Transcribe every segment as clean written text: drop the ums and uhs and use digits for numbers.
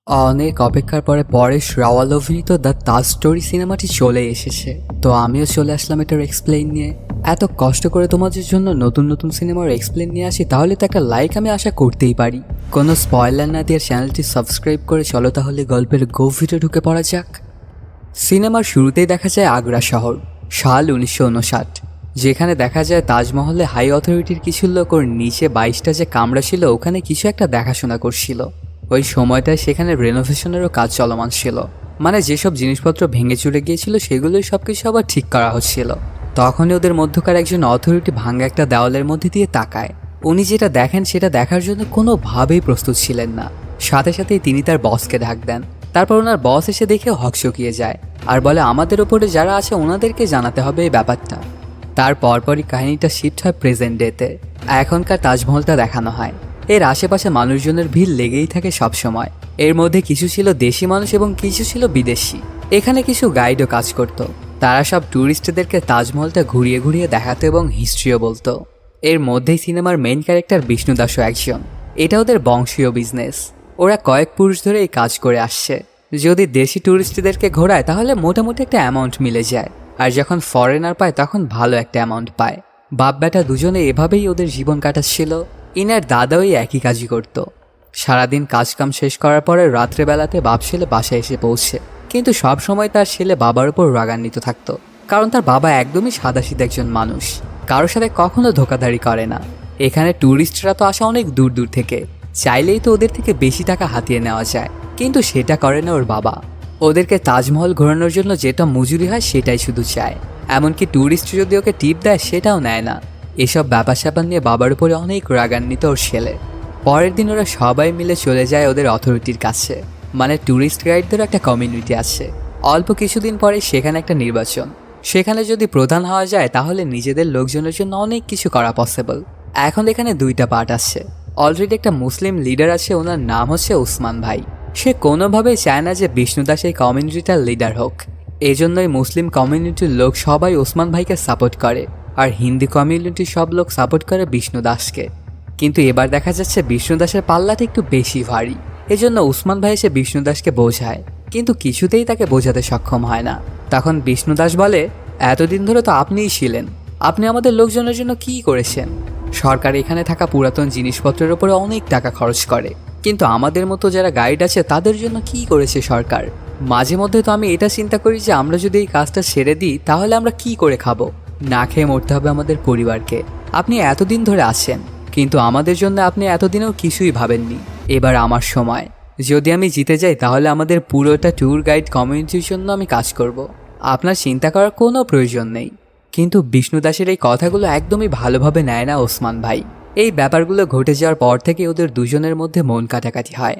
অনেক অপেক্ষার পরে পরেশ রাওয়াল অভিনীত দ্য তাজ স্টোরি সিনেমাটি চলে এসেছে। তো আমিও চলে আসলাম এটার এক্সপ্লেইন নিয়ে। এত কষ্ট করে তোমাদের জন্য নতুন নতুন সিনেমার এক্সপ্লেইন নিয়ে আসি, তাহলে তো একটা লাইক আমি আশা করতেই পারি। কোনো স্পয়লার না দিয়ে চ্যানেলটি সাবস্ক্রাইব করে চলো তাহলে গল্পের গভীরে ঢুকে পড়া যাক। সিনেমার শুরুতেই দেখা যায় আগ্রা শহর, সাল 1959, যেখানে দেখা যায় তাজমহলে হাই অথরিটির কিছু লোক ওর নিচে 22টা যে কামরা ছিল ওখানে কিছু একটা দেখাশোনা করছিল। ওই সময়টায় সেখানে রেনোভেশনেরও কাজ চলমান ছিল, মানে যেসব জিনিসপত্র ভেঙে চুরে গিয়েছিল সেগুলোই সবকিছু আবার ঠিক করা হচ্ছিল। তখনই ওদের মধ্যকার একজন অথরিটি ভাঙ্গা একটা দেওয়ালের মধ্যে দিয়ে তাকায়। উনি যেটা দেখেন সেটা দেখার জন্য কোনোভাবেই প্রস্তুত ছিলেন না। সাথে সাথেই তিনি তার বসকে ডাক দেন। তারপর ওনার বস এসে দেখে হকচকিয়ে যায় আর বলে আমাদের ওপরে যারা আছে ওনাদেরকে জানাতে হবে এই ব্যাপারটা। তার পরপরই কাহিনীটা শিফট হয় প্রেজেন্ট ডেতে। এখনকার তাজমহলটা দেখানো হয়। এর আশেপাশে মানুষজনের ভিড় লেগেই থাকে সবসময়। এর মধ্যে কিছু ছিল দেশি মানুষ এবং কিছু ছিল বিদেশি। এখানে কিছু গাইডও কাজ করত। তারা সব ট্যুরিস্টদেরকে তাজমহলটা ঘুরিয়ে ঘুরিয়ে দেখাতো এবং হিস্ট্রিও বলতো। এর মধ্যেই সিনেমার মেইন ক্যারেক্টার বিষ্ণু দাসও একজন। এটা ওদের বংশীয় বিজনেস। ওরা কয়েক পুরুষ ধরে এই কাজ করে আসছে। যদি দেশি ট্যুরিস্টদেরকে ঘোরায় তাহলে মোটামুটি একটা অ্যামাউন্ট মিলে যায়, আর যখন ফরেনার পায় তখন ভালো একটা অ্যামাউন্ট পায়। বাপ বেটা দুজনে এভাবেই ওদের জীবন কাটাচ্ছিল। ইনার দাদাও একই কাজই করত। সারাদিন কাজকাম শেষ করার পরে রাত্রেবেলাতে বাপ ছেলে বাসায় এসে পৌঁছে, কিন্তু সব সময় তার ছেলে বাবার উপর রাগান্বিত থাকতো, কারণ তার বাবা একদমই সাদাসিধা একজন মানুষ, কারোর সাথে কখনো ধোকাধারি করে না। এখানে ট্যুরিস্টরা তো আসে অনেক দূর দূর থেকে, চাইলেই তো ওদের থেকে বেশি টাকা হাতিয়ে নেওয়া যায়, কিন্তু সেটা করে না ওর বাবা। ওদেরকে তাজমহল ঘোরানোর জন্য যেটা মজুরি হয় সেটাই শুধু চায়। এমনকি ট্যুরিস্ট যদি ওকে টিপ দেয় সেটাও নেয় না। এসব ব্যাপার স্যাপার নিয়ে বাবার উপরে অনেক রাগান্বিত ওর ছেলে। পরের দিন ওরা সবাই মিলে চলে যায় ওদের অথরিটির কাছে, মানে ট্যুরিস্ট গাইডদের একটা কমিউনিটি আছে। অল্প কিছুদিন পরে সেখানে একটা নির্বাচন। সেখানে যদি প্রধান হওয়া যায় তাহলে নিজেদের লোকজনের জন্য অনেক কিছু করা পসিবল। এখন এখানে দুইটা পার্ট আছে। অলরেডি একটা মুসলিম লিডার আছে, ওনার নাম হচ্ছে ওসমান ভাই। সে কোনোভাবেই চায় না যে বিষ্ণু দাস এই কমিউনিটিটার লিডার হোক। এজন্যই মুসলিম কমিউনিটির লোক সবাই ওসমান ভাইকে সাপোর্ট করে, আর হিন্দি কমিউনিটির সব লোক সাপোর্ট করে বিষ্ণু দাসকে। কিন্তু এবার দেখা যাচ্ছে বিষ্ণু দাসের পাল্লাটা একটু বেশি ভারী। এজন্য ওসমান ভাই এসে বিষ্ণু দাসকে বোঝায়, কিন্তু কিছুতেই তাকে বোঝাতে সক্ষম হয় না। তখন বিষ্ণু দাস বলে, এতদিন ধরে তো আপনিই ছিলেন, আপনি আমাদের লোকজনের জন্য কী করেছেন? সরকার এখানে থাকা পুরাতন জিনিসপত্রের উপরে অনেক টাকা খরচ করে, কিন্তু আমাদের মতো যারা গাইড আছে তাদের জন্য কী করেছে সরকার? মাঝে মধ্যে তো আমি এটা চিন্তা করি যে আমরা যদি এই কাজটা ছেড়ে দিই তাহলে আমরা কি করে খাবো? না খেয়ে মরতে হবে আমাদের পরিবারকে। আপনি এতদিন ধরে আছেন, কিন্তু আমাদের জন্য আপনি এতদিনেও কিছুই ভাবেননি। এবার আমার সময়। যদি আমি জিতে যাই তাহলে আমাদের পুরোটা ট্যুর গাইড কমিউনিটির জন্য আমি কাজ করব। আপনার চিন্তা করার কোনো প্রয়োজন নেই। কিন্তু বিষ্ণু দাসের এই কথাগুলো একদমই ভালোভাবে নেয় না ওসমান ভাই। এই ব্যাপারগুলো ঘটে যাওয়ার পর থেকে ওদের দুজনের মধ্যে মন কাটাকাটি হয়।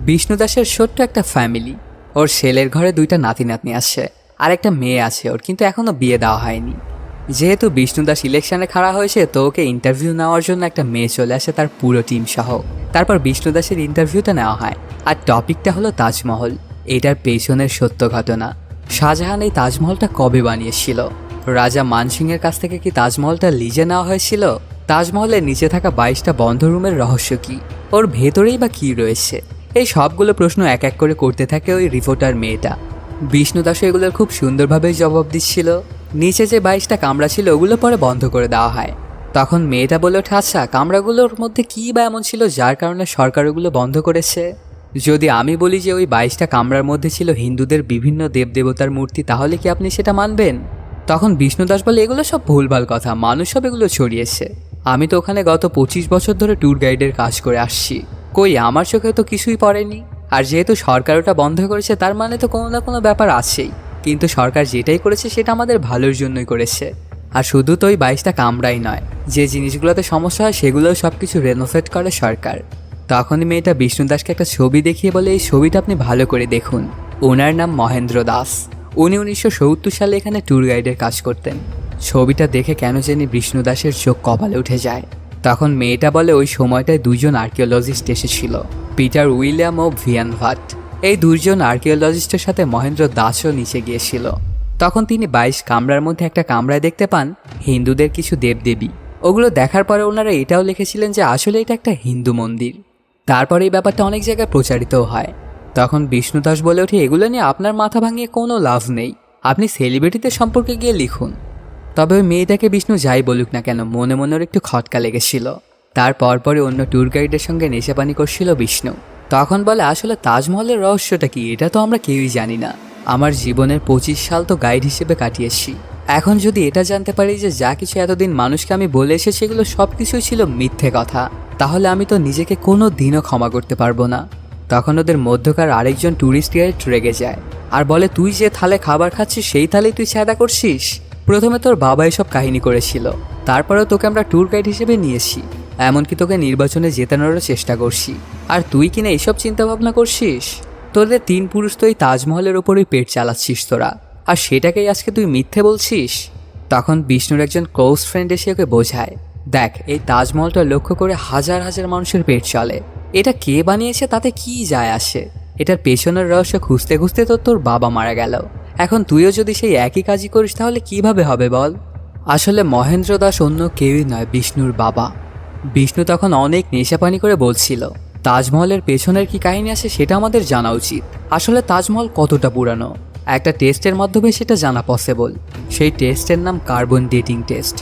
বিষ্ণু দাসের ছোট্ট একটা ফ্যামিলি। ওর ছেলের ঘরে দুইটা নাতি নাতনি আসছে, আর একটা মেয়ে আছে ওর, কিন্তু এখনও বিয়ে দেওয়া হয়নি। যেহেতু বিষ্ণু দাস ইলেকশনে খাড়া হয়েছে তো ওকে ইন্টারভিউ নেওয়ার জন্য একটা মেয়ে চলে আসে তার পুরো টিম সহ। তারপর বিষ্ণু দাসের ইন্টারভিউটা নেওয়া হয়, আর টপিকটা হলো তাজমহল। এটার পেছনের সত্য ঘটনা। শাহজাহান এই তাজমহলটা কবে বানিয়েছিল? রাজা মানসিংয়ের কাছ থেকে কি তাজমহলটা লিজে নেওয়া হয়েছিল? তাজমহলের নিচে থাকা 22টা বন্ধ রুমের রহস্য কি? ওর ভেতরেই বা কী রয়েছে? এই সবগুলো প্রশ্ন এক এক করে করতে থাকে ওই রিপোর্টার মেয়েটা। বিষ্ণু দাসও এগুলোর খুব সুন্দরভাবেই জবাব দিচ্ছিল। নিচে যে 22টা কামরা ছিল ওগুলো পরে বন্ধ করে দেওয়া হয়। তখন মেয়েটা বলে ওঠে, আচ্ছা কামরাগুলোর মধ্যে কী বা এমন ছিল যার কারণে সরকার ওগুলো বন্ধ করেছে? যদি আমি বলি যে ওই 22টা কামরার মধ্যে ছিল হিন্দুদের বিভিন্ন দেবদেবতার মূর্তি, তাহলে কি আপনি সেটা মানবেন? তখন বিষ্ণু দাস বলে, এগুলো সব ভুলভাল কথা, মানুষ সব এগুলো ছড়িয়েছে। আমি তো ওখানে গত 25 বছর ধরে ট্যুর গাইডের কাজ করে আসছি, কই আমার চোখে তো কিছুই পড়েনি। আর যেহেতু সরকার ওটা বন্ধ করেছে তার মানে তো কোনো না কোনো ব্যাপার আছেই। কিন্তু সরকার যেটাই করেছে সেটা আমাদের ভালোর জন্যই করেছে। আর শুধু তো ওই 22টা কামরাই নয়, যে জিনিসগুলোতে সমস্যা হয় সেগুলোও সব কিছু রেনোভেট করে সরকার। তখনই মেয়েটা বিষ্ণু দাসকে একটা ছবি দেখিয়ে বলে, এই ছবিটা আপনি ভালো করে দেখুন। ওনার নাম মহেন্দ্র দাস। উনি 1970 সালে এখানে ট্যুর গাইডের কাজ করতেন। ছবিটা দেখে কেন জানি বিষ্ণু দাসের চোখ কপালে উঠে যায়। তখন মেয়েটা বলে, ওই সময়টায় দুজন আর্কিওলজিস্ট এসেছিল, পিটার উইলিয়াম ও ভিয়ান ভাট। এই দুজন আর্কিওলজিস্টের সাথে মহেন্দ্র দাসও নিচে গিয়েছিল। তখন তিনি 22 কামরার মধ্যে একটা কামরায় দেখতে পান হিন্দুদের কিছু দেবদেবী। ওগুলো দেখার পরে ওনারা এটাও লিখেছিলেন যে আসলে এটা একটা হিন্দু মন্দির। তারপরে এই ব্যাপারটা অনেক জায়গায় প্রচারিতও হয়। তখন বিষ্ণু দাস বলে ওঠে, এগুলো নিয়ে আপনার মাথা ভাঙিয়ে কোনো লাভ নেই, আপনি সেলিব্রিটিদের সম্পর্কে গিয়ে লিখুন। তবে ওই মেয়েটাকে বিষ্ণু যাই বলুক না কেন মনে মনে ওর একটু খটকা লেগেছিল। তারপর পরে অন্য ট্যুর গাইডের সঙ্গে নেশাপানি করছিল বিষ্ণু। তখন বলে, আসলে তাজমহলের রহস্যটা কি এটা তো আমরা কেউই জানি না। আমার জীবনের 25 সাল তো গাইড হিসেবে কাটিয়েছি। এখন যদি এটা জানতে পারি যে যা কিছু এতদিন মানুষকে আমি বলে এসেছি সেগুলো সব কিছুই ছিল মিথ্যে কথা, তাহলে আমি তো নিজেকে কোনো দিনও ক্ষমা করতে পারবো না। তখন ওদের মধ্যকার আরেকজন ট্যুরিস্ট গাইড রেগে যায় আর বলে, তুই যে থালে খাবার খাচ্ছিস সেই থালেই তুই ছ্যাদা করছিস। প্রথমে তোর বাবা এসব কাহিনী করেছিল, তারপরেও তোকে আমরা ট্যুর গাইড হিসেবে নিয়েছি, এমনকি তোকে নির্বাচনে জেতানোরও চেষ্টা করছি, আর তুই কিনা এইসব চিন্তাভাবনা করছিস। তোদের 3 পুরুষ তো এই তাজমহলের ওপরই পেট চালাচ্ছিস তোরা, আর সেটাকেই আজকে তুই মিথ্যে বলছিস। তখন বিষ্ণুর একজন ক্লোজ ফ্রেন্ড এসে ওকে বোঝায়, দেখ এই তাজমহলটা লক্ষ্য করে হাজার হাজার মানুষের পেট চলে, এটা কে বানিয়েছে তাতে কি যায় আসে। এটার পেছনের রহস্য খুঁজতে খুঁজতে তো তোর বাবা মারা গেল, এখন তুইও যদি সেই একই কাজই করিস তাহলে কিভাবে হবে বল। আসলে মহেন্দ্র দাস অন্য কেউই নয়, বিষ্ণুর বাবা। বিষ্ণু তখন অনেক নেশাপানি করে বলছিল, তাজমহলের পেছনের কি কাহিনী আছে সেটা আমাদের জানা উচিত। আসলে তাজমহল কতটা পুরানো একটা টেস্টের মাধ্যমে সেটা জানা পসিবল। সেই টেস্টের নাম কার্বন ডেটিং টেস্ট।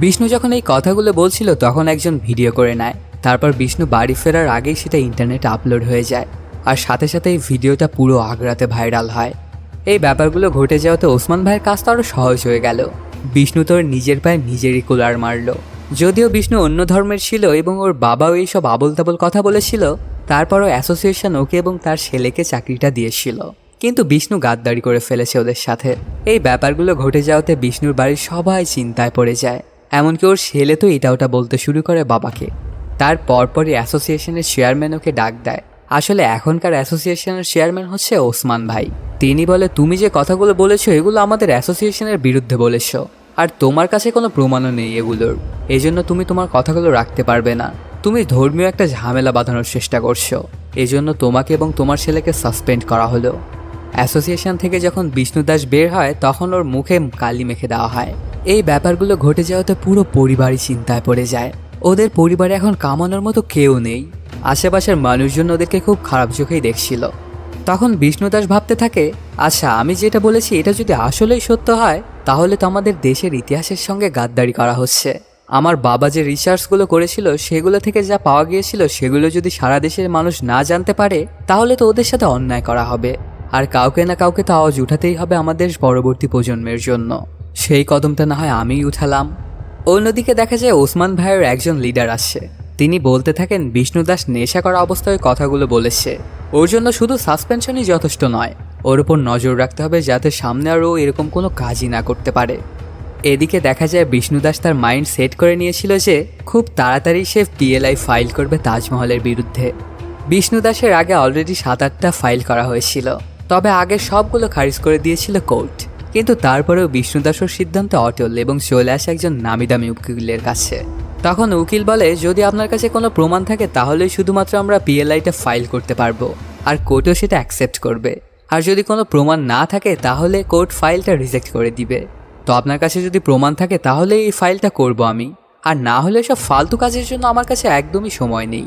বিষ্ণু যখন এই কথাগুলো বলছিল তখন একজন ভিডিও করে নেয়। তারপর বিষ্ণু বাড়ি ফেরার আগেই সেটা ইন্টারনেটে আপলোড হয়ে যায়, আর সাথে সাথে এই ভিডিওটা পুরো আগ্রাতে ভাইরাল হয়। এই ব্যাপারগুলো ঘটে যাওয়াতে ওসমান ভাইয়ের কাজটা আরও সহজ হয়ে গেল। বিষ্ণু তোর নিজের পায়ে নিজেরই কুলার মারল। যদিও বিষ্ণু অন্য ধর্মের ছিল এবং ওর বাবাও এইসব আবল তাবল কথা বলেছিল, তারপরও অ্যাসোসিয়েশন ওকে এবং তার ছেলেকে চাকরিটা দিয়েছিল। কিন্তু বিষ্ণু গাদ্দারি করে ফেলেছে ওদের সাথে। এই ব্যাপারগুলো ঘটে যাওয়াতে বিষ্ণুর বাড়ির সবাই চিন্তায় পড়ে যায়, এমনকি ওর ছেলে তো এটা ওটা বলতে শুরু করে বাবাকে। তার পরপরই অ্যাসোসিয়েশনের চেয়ারম্যান ওকে ডাক দেয়। আসলে এখনকার অ্যাসোসিয়েশনের চেয়ারম্যান হচ্ছে ওসমান ভাই। তিনি বলে, তুমি যে কথাগুলো বলেছো এগুলো আমাদের অ্যাসোসিয়েশনের বিরুদ্ধে বলেছো, আর তোমার কাছে কোনো প্রমাণও নেই এগুলোর, এজন্য তুমি তোমার কথাগুলো রাখতে পারবে না। তুমি ধর্মীয় একটা ঝামেলা বাঁধানোর চেষ্টা করছো, এজন্য তোমাকে এবং তোমার ছেলেকে সাসপেন্ড করা হলো। অ্যাসোসিয়েশন থেকে যখন বিষ্ণু দাস বের হয় তখন ওর মুখে কালি মেখে দেওয়া হয়। এই ব্যাপারগুলো ঘটে যাওয়াতে পুরো পরিবারই চিন্তায় পড়ে যায়। ওদের পরিবারে এখন কামানোর মতো কেউ নেই। আশেপাশের মানুষজন ওদেরকে খুব খারাপ চোখেই দেখছিল। তখন বিষ্ণু দাস ভাবতে থাকে, আচ্ছা আমি যেটা বলেছি এটা যদি আসলেই সত্য হয় তাহলে তো আমাদের দেশের ইতিহাসের সঙ্গে গাদ্দারি করা হচ্ছে। আমার বাবা যে রিসার্চগুলো করেছিল সেগুলো থেকে যা পাওয়া গিয়েছিল সেগুলো যদি সারা দেশের মানুষ না জানতে পারে তাহলে তো ওদের সাথে অন্যায় করা হবে, আর কাউকে না কাউকে তো আওয়াজ উঠাতেই হবে আমাদের পরবর্তী প্রজন্মের জন্য। সেই কদমটা না হয় আমিই উঠালাম। অন্যদিকে দেখা যায় ওসমান ভাইয়ের একজন লিডার আসছে। তিনি বলতে থাকেন, বিষ্ণু দাস নেশা করা অবস্থায় কথাগুলো বলেছে, ওর জন্য শুধু সাসপেনশনই যথেষ্ট নয়, ওর উপর নজর রাখতে হবে যাতে সামনে আরও এরকম কোনো কাজই না করতে পারে। এদিকে দেখা যায় বিষ্ণু দাস তার মাইন্ড সেট করে নিয়েছিল যে খুব তাড়াতাড়ি সে পিএলআই ফাইল করবে তাজমহলের বিরুদ্ধে। বিষ্ণু দাসের আগে অলরেডি 7-8টা ফাইল করা হয়েছিল, তবে আগে সবগুলো খারিজ করে দিয়েছিল কোর্ট। কিন্তু তারপরেও বিষ্ণু দাসের সিদ্ধান্তে অটল এবং চলে আসে একজন নামি দামি উকিলের কাছে। তখন উকিল বলে, যদি আপনার কাছে কোনো প্রমাণ থাকে তাহলেই শুধুমাত্র আমরা পিএলআইটা ফাইল করতে পারবো, আর কোর্টও সেটা অ্যাকসেপ্ট করবে। আর যদি কোনো প্রমাণ না থাকে তাহলে কোর্ট ফাইলটা রিজেক্ট করে দিবে। তো আপনার কাছে যদি প্রমাণ থাকে তাহলে এই ফাইলটা করব আমি, আর না হলে সব ফালতু কাজের জন্য আমার কাছে একদমই সময় নেই।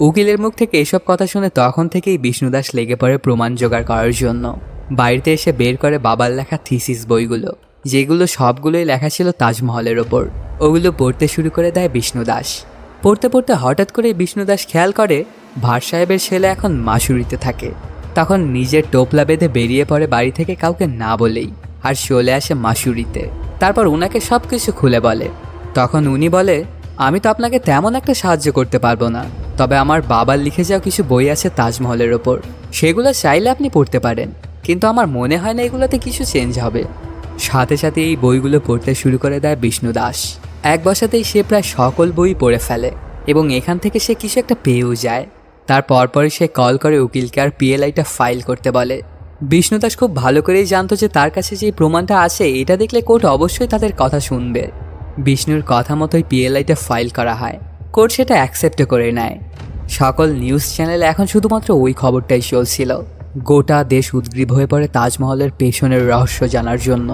উকিলের মুখ থেকে এসব কথা শুনে তখন থেকেই বিষ্ণু দাস লেগে পড়ে প্রমাণ জোগাড় করার জন্য। বাড়িতে এসে বের করে বাবার লেখা থিসিস বইগুলো, যেগুলো সবগুলোই লেখা ছিল তাজমহলের ওপর। ওগুলো পড়তে শুরু করে দেয় বিষ্ণু দাস। পড়তে পড়তে হঠাৎ করে বিষ্ণু দাস খেয়াল করে ভাট সাহেবের ছেলে এখন মাসুরিতে থাকে। তখন নিজের টোপলা বেঁধে বেরিয়ে পড়ে বাড়ি থেকে কাউকে না বলেই, আর চলে আসে মাসুরিতে। তারপর ওনাকে সব কিছু খুলে বলে। তখন উনি বলে, আমি তো আপনাকে তেমন একটা সাহায্য করতে পারবো না, তবে আমার বাবার লিখে যাওয়া কিছু বই আছে তাজমহলের ওপর, সেগুলো চাইলে আপনি পড়তে পারেন, কিন্তু আমার মনে হয় না এগুলোতে কিছু চেঞ্জ হবে। সাথে সাথে এই বইগুলো পড়তে শুরু করে দেয় বিষ্ণু দাস। এক বসাতেই সে প্রায় সকল বই পড়ে ফেলে এবং এখান থেকে সে কিছু একটা পেয়েও যায়। তার পরপরই সে কল করে উকিলকে আর পিএলআইটা ফাইল করতে বলে। বিষ্ণু দাস খুব ভালো করেই জানতো যে তার কাছে যে প্রমাণটা আছে এটা দেখলে কোর্ট অবশ্যই তাদের কথা শুনবে। বিষ্ণুর কথা মতোই পিএলআইটা ফাইল করা হয়। কোর্ট সেটা অ্যাকসেপ্ট করে নেয়। সকল নিউজ চ্যানেলে এখন শুধুমাত্র ওই খবরটাই চলছিল। গোটা দেশ উদ্গ্রীব হয়ে পড়ে তাজমহলের পেছনের রহস্য জানার জন্য।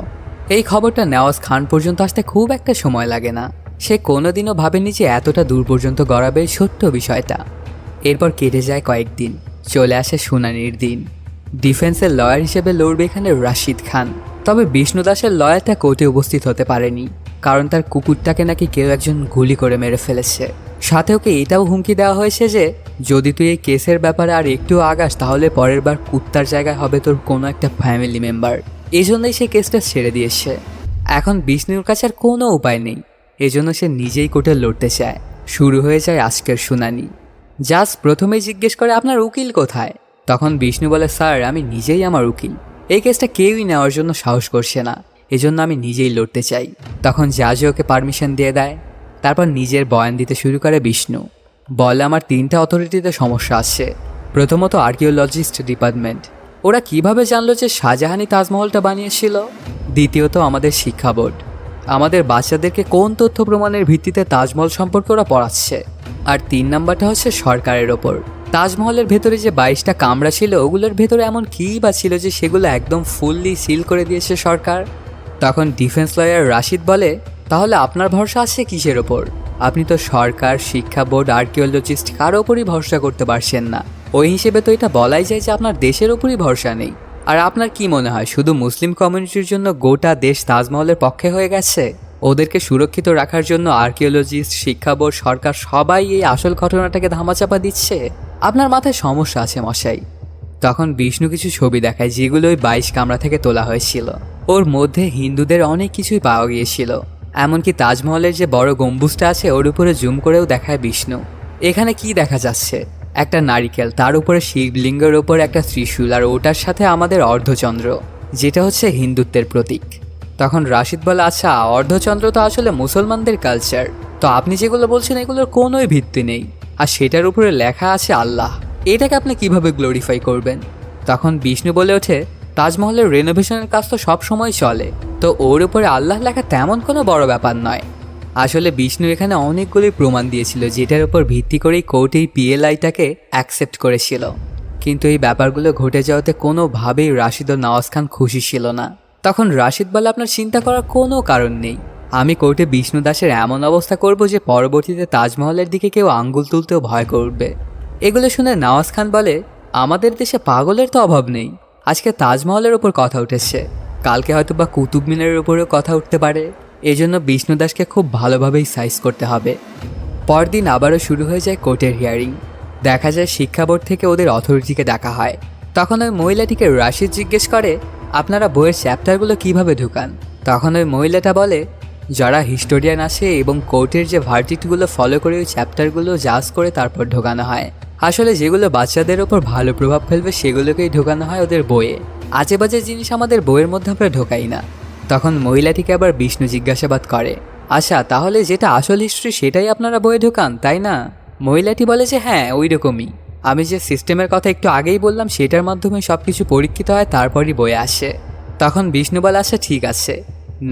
এই খবরটা নেওয়াজ খান পর্যন্ত আসতে খুব একটা সময় লাগে না। সে কোনোদিনও ভাবেনি যে এতটা দূর পর্যন্ত গড়াবে ছোট্ট বিষয়টা। এরপর কেটে যায় কয়েকদিন। চলে আসে শুনানির দিন। ডিফেন্সের লয়ার হিসেবে লড়বে এখানে রাশিদ খান। তবে বিষ্ণু দাসের লয়ারটা কোর্টে উপস্থিত হতে পারেনি, কারণ তার কুকুরটাকে নাকি কেউ একজন গুলি করে মেরে ফেলেছে। সাথে ওকে এটাও হুমকি দেওয়া হয়েছে যে যদি তুই এই কেসের ব্যাপারে আর একটু আগাস তাহলে পরের বার কুত্তার জায়গায় হবে তোর কোনো একটা ফ্যামিলি মেম্বার। এই জন্যই সে কেসটা ছেড়ে দিয়েছে। এখন বিষ্ণুর কাছে আর কোনো উপায় নেই, এজন্য সে নিজেই কোর্টে লড়তে চায়। শুরু হয়ে যায় আজকের শুনানি। জাজ প্রথমেই জিজ্ঞেস করে আপনার উকিল কোথায়। তখন বিষ্ণু বলে স্যার আমি নিজেই আমার উকিল, এই কেসটা কেউই নেওয়ার জন্য সাহস করছে না, এজন্য আমি নিজেই লড়তে চাই। তখন জাজও ওকে পারমিশন দিয়ে দেয়। তারপর নিজের বয়ান দিতে শুরু করে বিষ্ণু। বলে আমার 3টা অথরিটিতে সমস্যা আছে। প্রথমত আর্কিওলজিস্ট ডিপার্টমেন্ট, ওরা কিভাবে জানলো যে শাহজাহানই তাজমহলটা বানিয়েছিল। দ্বিতীয়ত আমাদের শিক্ষা বোর্ড, আমাদের বাচ্চাদেরকে কোন তথ্য প্রমাণের ভিত্তিতে তাজমহল সম্পর্কে ওরা পড়াচ্ছে। আর 3 নাম্বারটা হচ্ছে সরকারের ওপর, তাজমহলের ভেতরে যে 22টা কামরা ছিল ওগুলোর ভেতরে এমন কী বা ছিল যে সেগুলো একদম ফুললি সিল করে দিয়েছে সরকার। তখন ডিফেন্স লয়ার রাশিদ বলে তাহলে আপনার ভরসা আছে কিসের ওপর? আপনি তো সরকার, শিক্ষা বোর্ড, আর্কিওলজিস্ট কারো ওপরই ভরসা করতে পারছেন না। ওই হিসেবে তো এটা বলাই যায় যে আপনার দেশের ওপরই ভরসা নেই। আর আপনার কি মনে হয় শুধু মুসলিম কমিউনিটির জন্য গোটা দেশ তাজমহলের পক্ষে হয়ে গেছে? ওদেরকে সুরক্ষিত রাখার জন্য আর্কিওলজিস্ট, শিক্ষা বোর্ড, সরকার সবাই এই আসল ঘটনাটাকে ধামাচাপা দিচ্ছে। আপনার মাথায় সমস্যা আছে মশাই। তখন বিষ্ণু কিছু ছবি দেখায় যেগুলো ওই 22 কামরা থেকে তোলা হয়েছিল। ওর মধ্যে হিন্দুদের অনেক কিছুই পাওয়া গিয়েছিল, এমনকি তাজমহলের যে বড় গম্বুজটা আছে ওর উপরে জুম করেও দেখায় বিষ্ণু। এখানে কি দেখা যাচ্ছে? একটা নারিকেল, তার উপরে শিবলিঙ্গের ওপর একটা ত্রিশূল, আর ওটার সাথে আমাদের অর্ধচন্দ্র, যেটা হচ্ছে হিন্দুত্বের প্রতীক। তখন রাশিদ বলে আচ্ছা অর্ধচন্দ্র তো আসলে মুসলমানদের কালচার, তো আপনি যেগুলো বলছেন এগুলোর কোনোই ভিত্তি নেই। আর সেটার উপরে লেখা আছে আল্লাহ, এটাকে আপনি কিভাবে গ্লোরিফাই করবেন? তখন বিষ্ণু বলে ওঠে তাজমহলের রেনোভেশনের কাজ তো সব সময় চলে, তো ওর উপরে আল্লাহ লেখা তেমন কোনো বড় ব্যাপার নয়। আসলে বিষ্ণু এখানে অনেকগুলোই প্রমাণ দিয়েছিল যেটার উপর ভিত্তি করেই কোর্ট এই পিএলআইটাকে অ্যাকসেপ্ট করেছিল। কিন্তু এই ব্যাপারগুলো ঘটে যাওয়াতে কোনোভাবেই রাশিদ ও নওয়াজ খান খুশি ছিল না। তখন রাশিদ বলে আপনার চিন্তা করার কোনো কারণ নেই, আমি কোর্টে বিষ্ণু দাসের এমন অবস্থা করব যে পরবর্তীতে তাজমহলের দিকে কেউ আঙ্গুল তুলতেও ভয় করবে। এগুলো শুনে নওয়াজ খান বলে আমাদের দেশে পাগলের তো অভাব নেই, আজকে তাজমহলের ওপর কথা উঠেছে, কালকে হয়তো বা কুতুব মিনারের উপরেও কথা উঠতে পারে। এজন্য বিষ্ণু দাসকে খুব ভালোভাবেই সাইজ করতে হবে। পরদিন আবারও শুরু হয়ে যায় কোর্টের হিয়ারিং। দেখা যায় শিক্ষা বোর্ড থেকে ওদের অথরিটিকে ডাকা হয়। তখন ওই মহিলাটিকে রাশিদ জিজ্ঞেস করে আপনারা বইয়ের চ্যাপ্টারগুলো কিভাবে ঢুকান? তখন ওই মহিলাটা বলে যারা হিস্টোরিয়ান আসে এবং কোর্টের যে ভার্ডিক্টগুলো ফলো করে ওই চ্যাপ্টারগুলো জাজ করে তারপর ঢোকানো হয়। আসলে যেগুলো বাচ্চাদের ওপর ভালো প্রভাব ফেলবে সেগুলোকেই ঢোকানো হয় ওদের বইয়ে, আজে বাজে জিনিস আমাদের বইয়ের মধ্যে আমরা ঢোকাই না। তখন মহিলাটিকে আবার বিষ্ণু জিজ্ঞাসাবাদ করে আচ্ছা তাহলে যেটা আসল হিস্ট্রি সেটাই আপনারা বইয়ে ঢোকান তাই না? মহিলাটি বলে যে হ্যাঁ ওই রকমই, আমি যে সিস্টেমের কথা একটু আগেই বললাম সেটার মাধ্যমে সব কিছু পরীক্ষিত হয় তারপরই বইয়ে আসে। তখন বিষ্ণু বলে আচ্ছা ঠিক আছে,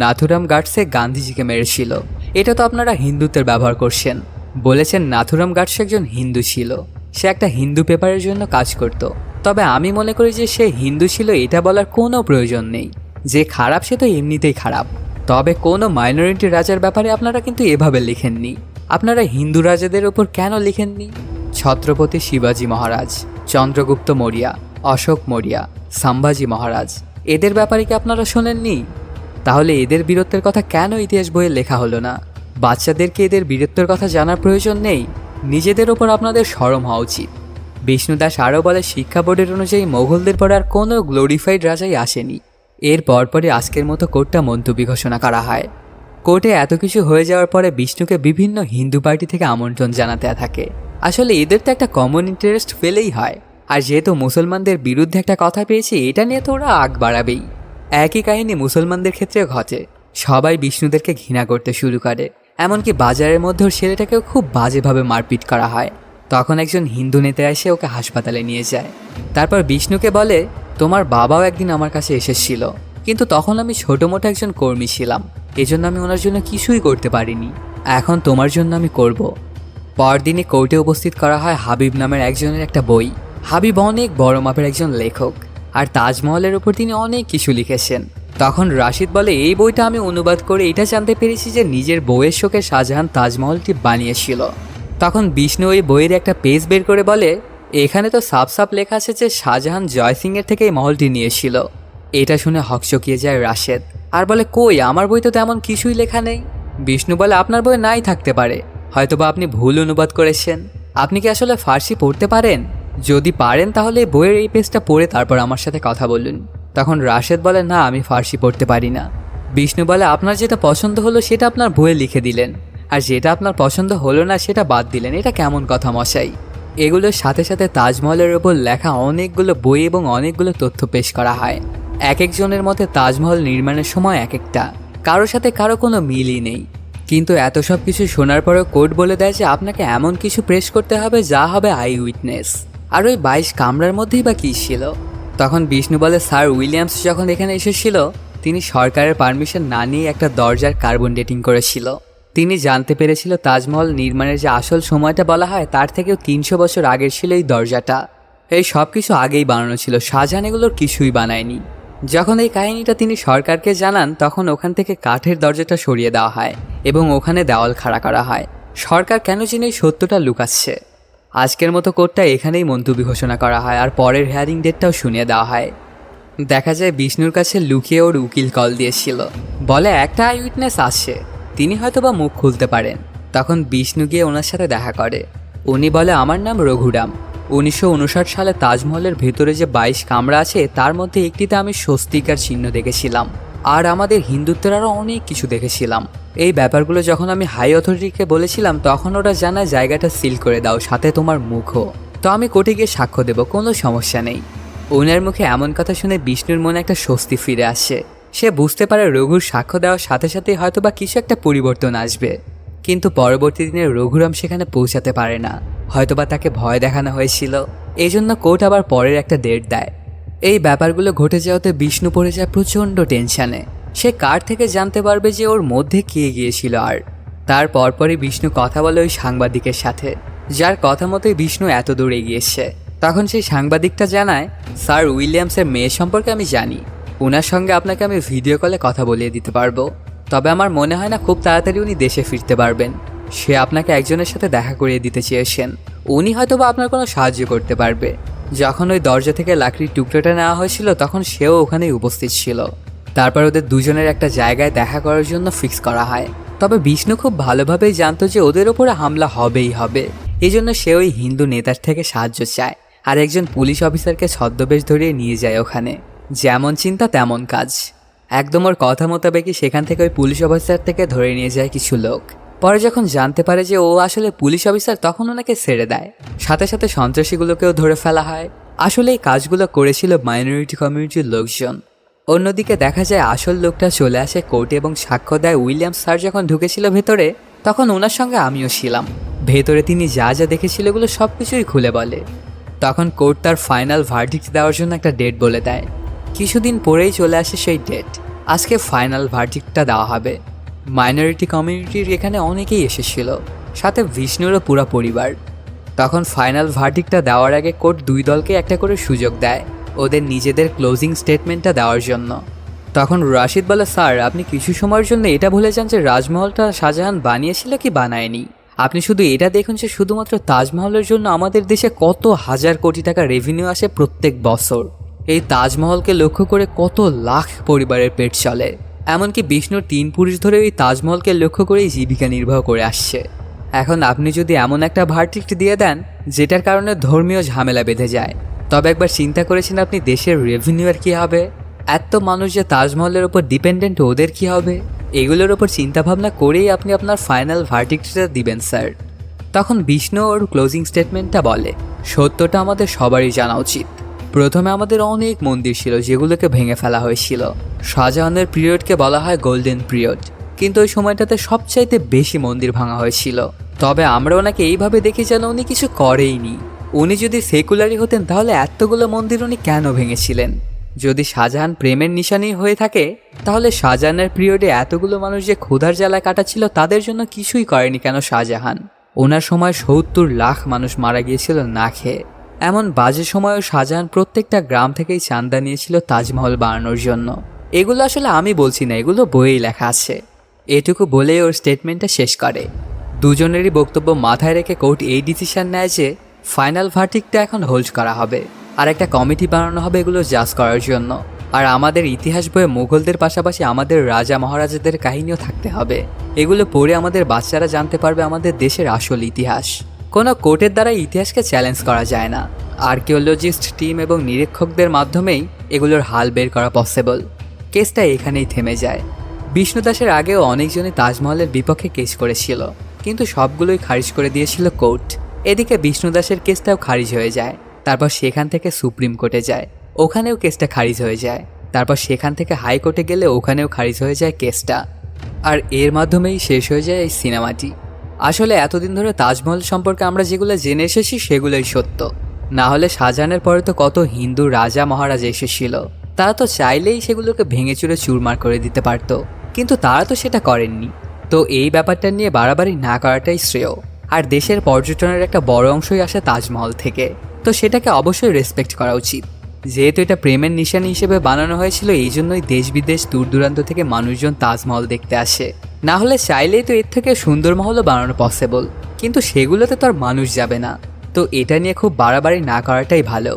নাথুরাম গাডসে গান্ধীজিকে মেরেছিল, এটা তো আপনারা হিন্দুত্বের ব্যবহার করছেন। বলেছেন নাথুরাম গাডসে একজন হিন্দু ছিল, সে একটা হিন্দু পেপারের জন্য কাজ করত। তবে আমি মনে করি যে সে হিন্দু ছিল এটা বলার কোনো প্রয়োজন নেই, যে খারাপ সে তো এমনিতেই খারাপ। তবে কোনো মাইনরিটি রাজার ব্যাপারে আপনারা কিন্তু এভাবে লিখেননি। আপনারা হিন্দু রাজাদের ওপর কেন লিখেননি? ছত্রপতি শিবাজি মহারাজ, চন্দ্রগুপ্ত মৌর্য, অশোক মৌর্য, সম্ভাজি মহারাজ, এদের ব্যাপারে কি আপনারা শোনেননি? তাহলে এদের বীরত্বের কথা কেন ইতিহাস বইয়ে লেখা হলো না? বাচ্চাদেরকে এদের বীরত্বের কথা জানার প্রয়োজন নেই? নিজেদের ওপর আপনাদের শরম হওয়া উচিত। বিষ্ণু দাস আরও বলে শিক্ষা বোর্ডের অনুযায়ী মোগলদের পর আর কোনো গ্লোরিফাইড রাজাই আসেনি। এর পরপরই আজকের মতো কোর্টটা মুলতবি ঘোষণা করা হয়। কোর্টে এত কিছু হয়ে যাওয়ার পরে বিষ্ণুকে বিভিন্ন হিন্দু পার্টি থেকে আমন্ত্রণ জানাতে থাকে। আসলে এদের তো একটা কমন ইন্টারেস্ট ফেলেই হয়, আর যেহেতু মুসলমানদের বিরুদ্ধে একটা কথা পেয়েছে এটা নিয়ে তো ওরা আগ বাড়াবেই। একই কাহিনী মুসলমানদের ক্ষেত্রেও ঘটে, সবাই বিষ্ণুদেরকে ঘৃণা করতে শুরু করে, এমনকি বাজারের মধ্যেও ছেলেটাকেও খুব বাজেভাবে মারপিট করা হয়। তখন একজন হিন্দু নেতা এসে ওকে হাসপাতালে নিয়ে যায়। তারপর বিষ্ণুকে বলে তোমার বাবাও একদিন আমার কাছে এসেছিল, কিন্তু তখন আমি ছোটো মোটো একজন কর্মী ছিলাম, এজন্য আমি ওনার জন্য কিছুই করতে পারিনি, এখন তোমার জন্য আমি করব। পরদিনই কোর্টে উপস্থিত করা হয় হাবিব নামের একজনের একটা বই। হাবিব অনেক বড় মাপের একজন লেখক, আর তাজমহলের উপর তিনি অনেক কিছু লিখেছেন। তখন রাশিদ বলে এই বইটা আমি অনুবাদ করে এটা জানতে পেরেছি যে নিজের বউয়ের শোকে শাহজাহান তাজমহলটি বানিয়েছিল। তখন বিষ্ণু ওই বইয়ের একটা পেজ বের করে বলে এখানে তো সাফ সাফ লেখা আছে যে শাহজাহান জয় সিং এর থেকে এই মহলটি নিয়েছিল। এটা শুনে হকচকিয়ে যায় রাশেদ আর বলে, কই, আমার বই তো তেমন কিছুই লেখা নেই। বিষ্ণু বলে, আপনার বই নাই থাকতে পারে, হয়তোবা আপনি ভুল অনুবাদ করেছেন। আপনি কি আসলে ফার্সি পড়তে পারেন? যদি পারেন তাহলে বইয়ের এই পেজটা পড়ে তারপর আমার সাথে কথা বলুন। তখন রাশেদ বলে, না, আমি ফার্সি পড়তে পারি না। বিষ্ণু বলে, আপনার যেটা পছন্দ হলো সেটা আপনার বইয়ে লিখে দিলেন, আর যেটা আপনার পছন্দ হলো না সেটা বাদ দিলেন, এটা কেমন কথা মশাই? এগুলোর সাথে সাথে তাজমহলের ওপর লেখা অনেকগুলো বই এবং অনেকগুলো তথ্য পেশ করা হয়। এক একজনের মতে তাজমহল নির্মাণের সময় এক একটা, কারোর সাথে কারো কোনো মিলই নেই। কিন্তু এত সব কিছু শোনার পরেও কোর্ট বলে দেয় যে আপনাকে এমন কিছু পেশ করতে হবে যা হবে আই উইটনেস। আর ওই 22 কামরার মধ্যেই বা কী ছিল? তখন বিষ্ণু বলে, স্যার উইলিয়ামস যখন এখানে এসেছিল তিনি সরকারের পারমিশন না নিয়ে একটা দরজার কার্বন ডেটিং করেছিল। তিনি জানতে পেরেছিল তাজমহল নির্মাণের যে আসল সময়টা বলা হয় তার থেকেও 300 বছর আগের ছিল এই দরজাটা। এই সব কিছু আগেই বানানো ছিল, শাহজাহান এগুলোর কিছুই বানায়নি। যখন এই কাহিনীটা তিনি সরকারকে জানান তখন ওখান থেকে কাঠের দরজাটা সরিয়ে দেওয়া হয় এবং ওখানে দেওয়াল খাড়া করা হয়। সরকার কেন জানি এই সত্যটা লুকাচ্ছে। আজকের মতো কোর্টটা এখানেই মুলতবি ঘোষণা করা হয় আর পরের হিয়ারিং ডেটটাও শুনিয়ে দেওয়া হয়। দেখা যায় বিষ্ণুর কাছে লুকিয়ে ওর উকিল কল দিয়েছিল, বলে একটা আই উইটনেস আসছে, তিনি হয়তো বা মুখ খুলতে পারেন। তখন বিষ্ণু গিয়ে ওনার সাথে দেখা করে। উনি বলে, আমার নাম রঘুরাম। 1959 সালে তাজমহলের ভেতরে যে 22 কামরা আছে তার মধ্যে একটিতে আমি স্বস্তিকার চিহ্ন দেখেছিলাম, আর আমাদের হিন্দুত্বের আরও অনেক কিছু দেখেছিলাম। এই ব্যাপারগুলো যখন আমি হাই অথরিটিকে বলেছিলাম তখন ওরা জানায় জায়গাটা সিল করে দাও, সাথে তোমার মুখও। তো আমি কোর্টে গিয়ে সাক্ষ্য দেবো, কোনো সমস্যা নেই। ওনার মুখে এমন কথা শুনে বিষ্ণুর মনে একটা স্বস্তি ফিরে আসে। সে বুঝতে পারে রঘুর সাক্ষ্য দেওয়ার সাথে সাথেই হয়তোবা কিছু একটা পরিবর্তন আসবে। কিন্তু পরবর্তী দিনে রঘুরাম সেখানে পৌঁছাতে পারে না, হয়তোবা তাকে ভয় দেখানো হয়েছিল। এই জন্য কোর্ট আবার পরের একটা ডেট দেয়। এই ব্যাপারগুলো ঘটে যাওয়াতে বিষ্ণু পড়ে যায় প্রচণ্ড টেনশানে। সে কার থেকে জানতে পারবে যে ওর মধ্যে কে গিয়েছিল? আর তার পরপরই বিষ্ণু কথা বলে ওই সাংবাদিকের সাথে, যার কথা মতোই বিষ্ণু এত দূর এগিয়েছে। তখন সেই সাংবাদিকটা জানায়, স্যার উইলিয়ামসের মেয়ে সম্পর্কে আমি জানি, ওনার সঙ্গে আপনাকে আমি ভিডিও কলে কথা বলিয়ে দিতে পারবো। তবে আমার মনে হয় না খুব তাড়াতাড়ি উনি দেশে ফিরতে পারবেন। সে আপনাকে একজনের সাথে দেখা করিয়ে দিতে চেয়েছেন, উনি হয়তো বা আপনার কোনো সাহায্য করতে পারবে। যখন ওই দরজা থেকে লাকড়ির টুকরোটা নেওয়া হয়েছিল তখন সেও ওখানেই উপস্থিত ছিল। তারপর ওদের দুজনের একটা জায়গায় দেখা করার জন্য ফিক্স করা হয়। তবে বিষ্ণু খুব ভালোভাবেই জানতো যে ওদের ওপরে হামলা হবেই হবে। এই জন্য সে ওই হিন্দু নেতার থেকে সাহায্য চায় আর একজন পুলিশ অফিসারকে ছদ্মবেশ ধরিয়ে নিয়ে যায় ওখানে। যেমন চিন্তা তেমন কাজ। একদম ওর কথা মোতাবেকই সেখান থেকে ওই পুলিশ অফিসার থেকে ধরে নিয়ে যায় কিছু লোক। পরে যখন জানতে পারে যে ও আসলে পুলিশ অফিসার তখন ওনাকে ছেড়ে দেয়। সাথে সাথে সন্ত্রাসীগুলোকেও ধরে ফেলা হয়। আসলে এই কাজগুলো করেছিল মাইনরিটি কমিউনিটির লোকজন। অন্যদিকে দেখা যায় আসল লোকটা চলে আসে কোর্টে এবং সাক্ষ্য দেয় উইলিয়াম স্যার যখন ঢুকেছিল ভেতরে তখন ওনার সঙ্গে আমিও ছিলাম। ভেতরে তিনি যা যা দেখেছিল এগুলো সব কিছুই খুলে বলে। তখন কোর্ট তার ফাইনাল ভার্ডিক্ট দেওয়ার জন্য একটা ডেট বলে দেয়। কিছুদিন পরেই চলে আসে সেই ডেট। আজকে ফাইনাল ভার্ডিক্টটা দেওয়া হবে। মাইনরিটি কমিউনিটির এখানে অনেকেই এসেছিল, সাথে বিষ্ণুরও পুরো পরিবার। তখন ফাইনাল ভার্ডিক্টটা দেওয়ার আগে কোর্ট দুই দলকে একটা করে সুযোগ দেয় ওদের নিজেদের ক্লোজিং স্টেটমেন্টটা দেওয়ার জন্য। তখন রাশিদ বলে, স্যার আপনি কিছু সময়ের জন্য এটা ভুলে যান যে রাজমহলটা শাহজাহান বানিয়েছিল কি বানায়নি। আপনি শুধু এটা দেখুন যে শুধুমাত্র তাজমহলের জন্য আমাদের দেশে কত হাজার কোটি টাকা রেভিনিউ আসে প্রত্যেক বছর। এই তাজমহলকে লক্ষ্য করে কত লাখ পরিবারের পেট চলে। এমনকি বিষ্ণুর 3 পুরুষ ধরে এই তাজমহলকে লক্ষ্য করেই জীবিকা নির্বাহ করে আসছে। এখন আপনি যদি এমন একটা ভার্ডিক্ট দিয়ে দেন যেটার কারণে ধর্মীয় ঝামেলা বেঁধে যায়, তবে একবার চিন্তা করেছেন আপনি দেশের রেভিনিউয়ের কী হবে? এত মানুষ যে তাজমহলের ওপর ডিপেন্ডেন্ট, ওদের কী হবে? এগুলোর ওপর চিন্তাভাবনা করেই আপনি আপনার ফাইনাল ভার্ডিক্টটা দিবেন স্যার। তখন বিষ্ণু ওর ক্লোজিং স্টেটমেন্টটা বলে, সত্যটা আমাদের সবারই জানা উচিত। প্রথমে আমাদের অনেক মন্দির ছিল যেগুলোকে ভেঙে ফেলা হয়েছিল। শাহজাহানের পিরিয়ডকে বলা হয় গোল্ডেন পিরিয়ড, কিন্তু ওই সময়টাতে সবচাইতে বেশি মন্দির ভাঙা হয়েছিল। তবে আমরা ওনাকে এইভাবে দেখি যেন উনি কিছু করেইনি। উনি যদি সেকুলারই হতেন তাহলে এতগুলো মন্দির উনি কেন ভেঙেছিলেন? যদি শাহজাহান প্রেমের নিশানি হয়ে থাকে তাহলে শাহজাহানের পিরিয়ডে এতগুলো মানুষ যে ক্ষুধার জ্বালায় কাটাচ্ছিল তাদের জন্য কিছুই করেনি কেন শাহজাহান? ওনার সময় 70 লাখ মানুষ মারা গিয়েছিল না খেয়ে। এমন বাজে সময়ও শাহজাহান প্রত্যেকটা গ্রাম থেকেই চাঁদা নিয়েছিল তাজমহল বানানোর জন্য। এগুলো আসলে আমি বলছি না, এগুলো বইয়েই লেখা আছে। এটুকু বলেই ওর স্টেটমেন্টটা শেষ করে। দুজনেরই বক্তব্য মাথায় রেখে কোর্ট এই ডিসিশন নেয় যে ফাইনাল ভার্ডিক্টটা এখন হোল্ড করা হবে, আর একটা কমিটি বানানো হবে এগুলো জাজ করার জন্য। আর আমাদের ইতিহাস বইয়ে মুঘলদের পাশাপাশি আমাদের রাজা মহারাজাদের কাহিনীও থাকতে হবে। এগুলো পড়ে আমাদের বাচ্চারা জানতে পারবে আমাদের দেশের আসল ইতিহাস। কোনো কোর্টের দ্বারা ইতিহাসকে চ্যালেঞ্জ করা যায় না, আর্কিওলজিস্ট টিম এবং নিরীক্ষকদের মাধ্যমেই এগুলোর হাল বের করা পসিবল। কেসটা এখানেই থেমে যায়। বিষ্ণু দাসের আগেও অনেকজনই তাজমহলের বিপক্ষে কেস করেছিল, কিন্তু সবগুলোই খারিজ করে দিয়েছিল কোর্ট। এদিকে বিষ্ণু দাসের কেসটাও খারিজ হয়ে যায়, তারপর সেখান থেকে সুপ্রিম কোর্টে যায়, ওখানেও কেসটা খারিজ হয়ে যায়। তারপর সেখান থেকে হাইকোর্টে গেলে ওখানেও খারিজ হয়ে যায় কেসটা। আর এর মাধ্যমেই শেষ হয়ে যায় এই সিনেমাটি। আসলে এতদিন ধরে তাজমহল সম্পর্কে আমরা যেগুলো জেনে এসেছি সেগুলোই সত্য। না হলে শাহজাহানের পরে তো কত হিন্দু রাজা মহারাজা এসেছিল, তারা তো চাইলেই সেগুলোকে ভেঙে চুরে চুরমার করে দিতে পারত, কিন্তু তারা তো সেটা করেননি। তো এই ব্যাপারটা নিয়ে বাড়াবাড়ি না করাটাই শ্রেয়। আর দেশের পর্যটনের একটা বড় অংশই আসে তাজমহল থেকে, তো সেটাকে অবশ্যই রেসপেক্ট করা উচিত। যেহেতু এটা প্রেমের নিশানি হিসেবে বানানো হয়েছিল, এই জন্যই দেশ বিদেশ দূর দূরান্ত থেকে মানুষজন তাজমহল দেখতে আসে। না হলে চাইলেই তো এর থেকে সুন্দর মহলও বানানো পসিবল, কিন্তু সেগুলোতে তো আর মানুষ যাবে না। তো এটা নিয়ে খুব বাড়াবাড়ি না করাটাই ভালো।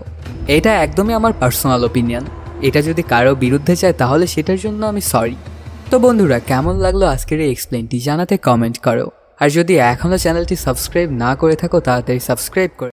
এটা একদমই আমার পার্সোনাল ওপিনিয়ন। এটা যদি কারো বিরুদ্ধে যায় তাহলে সেটার জন্য আমি সরি। তো বন্ধুরা, কেমন লাগলো আজকের এই এক্সপ্লেনটি জানাতে কমেন্ট করো। আর যদি এখনও চ্যানেলটি সাবস্ক্রাইব না করে থাকো তাড়াতাড়ি সাবস্ক্রাইব করো।